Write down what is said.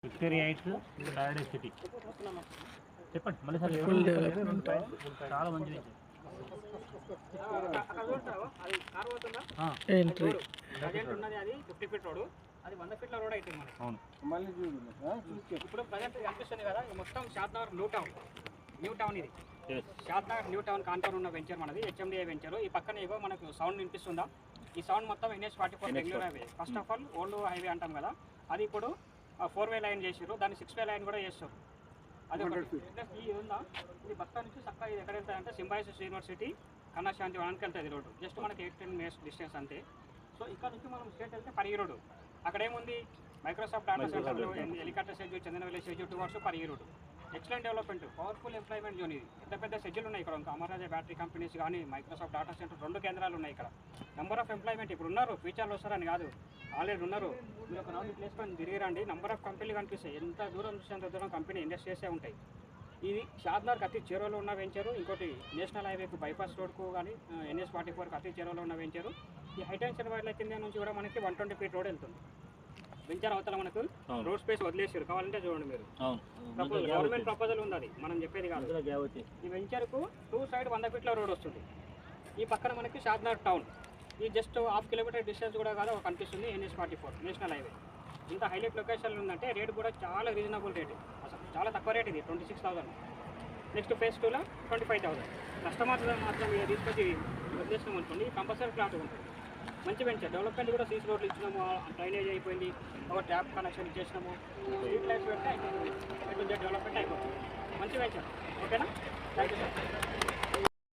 Victoria heights, Paradise city. చెప్పండి మళ్ళీ sir. చాలా మంచిది. ఎంట్రీ ఉన్నది అది 50 ఫీట్ రోడ్, అది 100 ఫీట్ల రోడ్ అవుతుంది మనకి. అవును. ఇప్పుడు ప్రజెంట్ కనిపిస్తుంది కదా, మొత్తం షాద్నగర్ న్యూ టౌన్ ఇది. షాద్నగర్ న్యూ టౌన్ కాంటౌన్ ఉన్న వెంచర్ మనది, హెచ్ఎండిఐ వెంచర్. ఈ పక్కన ఏవో మనకు సౌండ్ వినిపిస్తుందా? ఈ సౌండ్ మొత్తం NH-44 Bengaluru highway. First of all old highway అంటాం కదా, అది ఇప్పుడు 4-వే లైన్ చేసారు, దాన్ని 6-వే లైన్ కూడా చేస్తారు. అది ఈ ఉందా, ఇది బస్తా నుంచి చక్కగా ఇది ఎక్కడ వెళ్తాయంటే సింబాయిసిస్ యూనివర్సిటీ, కన్నాశాంతి వనానికి వెళ్తుంది రోడ్డు. జస్ట్ మనకి 8-10 మినిట్స్ డిస్టెన్స్ అంతే. సో ఇక్కడ నుంచి మనం స్టేట్ వెళ్తే పరిగి రోడ్డు. అక్కడ ఏముంది, మైక్రోసాఫ్ట్ డేటా సెంటర్లు, helicopter schedule, Chandanavalli schedule towards Parigi road. Excellent development, powerful employment zone ఇది. పెద్ద సెడ్యూల్ ఉన్నాయి ఇక్కడ. ఇంకా అమర్రాజా బ్యాటరీ కంపెనీస్ కానీ, మైక్రోసాఫ్ట్ డేటా సెంటర్ 2 కేంద్రాలు ఉన్నాయి ఇక్కడ. నెంబర్ ఆఫ్ ఎంప్లాయ్మెంట్ ఇప్పుడు ఉన్నారు, ఫ్యూచర్లో వస్తారని కాదు, ఆల్రెడీ ఉన్నారు. మీరు ఒక రౌండ్ ప్లేస్ పని తిరిగిరండి, నెంబర్ ఆఫ్ కంపెనీలు కనిపిస్తాయి. ఎంత దూరం చూస్తే అంత దూరం కంపెనీ ఇండస్ట్రీసే ఉంటాయి. ఇది షాద్నగర్కి అతి చేరువలో ఉన్న వెంచరు. ఇంకోటి నేషనల్ హైవేకు బైపాస్ రోడ్కు కానీ NH-44కి అతి చేరువలో ఉన్న వెంచరు. ఈ హైటెన్షన్ వైర్ల కింద నుంచి కూడా మనకి 120 ఫీట్ రోడ్ వెళ్తుంది. వెంచర్ అవతల మనకు రోడ్ స్పేస్ వదిలేసారు, కావాలంటే చూడండి మీరు. గవర్నమెంట్ ప్రపోజల్ ఉంది, అది మనం చెప్పేది కాదు. ఈ వెంచర్కు 2 సైడ్ 100 ఫీట్ల రోడ్ వస్తుంది. ఈ పక్కన మనకి షాద్నగర్ టౌన్, ఈ జస్ట్ 1/2 కిలోమీటర్ డిస్టెన్స్ కూడా కాదు కనిపిస్తుంది NH-44 నేషనల్ హైవే. ఇంత హైలైట్ లొకేషన్లో ఉందంటే రేట్ కూడా చాలా రీజనబుల్ రేట్, అసలు చాలా తక్కువ రేట్ ఇది, 26,000. నెక్స్ట్ ఫేజ్ 2లో 25,000. కస్టమర్స్ మాత్రం ఇక తీసుకొచ్చి వదిలేసినాం అనుకోండి, కంపల్సరీ ఫ్లాట్ ఉంటుంది. మంచి వెంచర్. డెవలప్మెంట్ కూడా సీసీ రోడ్లు ఇచ్చినాము, డ్రైనేజ్ అయిపోయింది, ఒక ట్యాప్ కనెక్షన్ ఇచ్చేసినాము, స్ట్రీట్ లైట్స్ పెడితే అయిపోతుంది. డెవలప్మెంట్ అయిపోతుంది. మంచి వెంచర్. ఓకేనా? Thank you sir.